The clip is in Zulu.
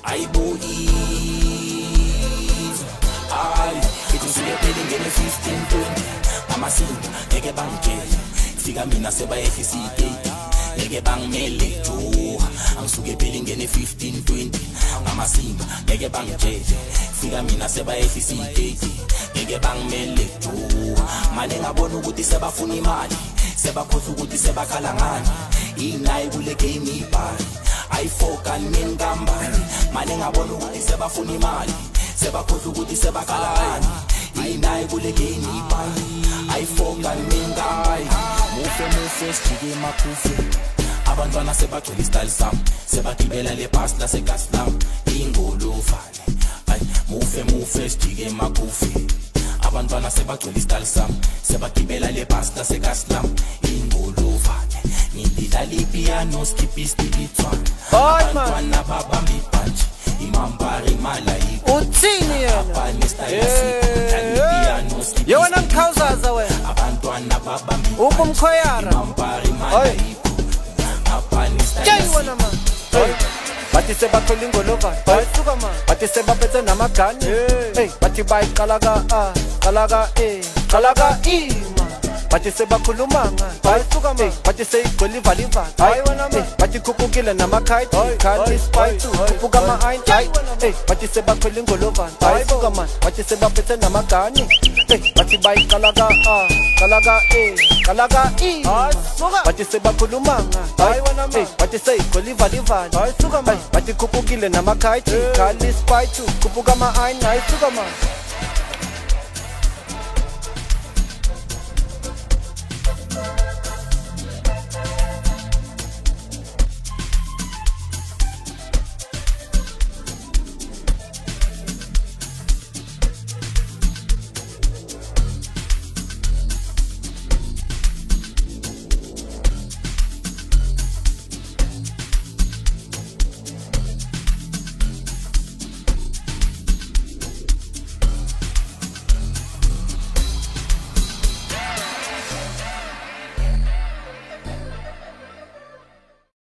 ayibo easy. Ithi siyephelile ngene 1520 amasinga ngeke bangitshele fika mina sebayehlisa igate ngeke bangimele jo angisuke phela ngene 1520 ngamasimba ngeke bangitshele fika mina sebayehlisa igate ngeke bangimele jo manje ngabona ukuthi sebafuna imali sebakhohlwa ukuthi sebakhala ngani inayi kule game ibhali ayifoka mina ngambani manje ngabona ukuthi sebafuna imali sebakhohlwa ukuthi sebakhala ngani inayi kule game ibhali ayifoka mina ngambani mufe sijike emakufe abantwana sebagcwele istyle sam sebagibela le bus la seGaslam ingolofane mufe sijike emakufe abantwana sebagcwele istyle sam sebagibela le bus la seGaslam ingolofane ngidlala ipiano skip istilitwana abantwana babamba ibhanji imambari malayiko uthini yena abanye style dlala ipiano skip yona mkhawuzaza wena abantwana babamba ubumkhoyara imambari malayiko wena man bathi sebathole ingolova suka man bathi sebaphethe namagani bathi bayiqalaka qalaka man bathi sebakhuluma ngani suka man bathi seyigcwele ivaliva wena man bathi khuphukile namakhayithi khali spite khuphuka ama-ayin bathi sebakhwele ingolova suka man bathi sebaphethe namagani bathi bayiqalaka qalaka bathi sebakhuluma ngani wena man bathi seyigcwele ivaliva suka man bathi khuphukile namakhayithi khali spite khuphuka ama-ayin suka man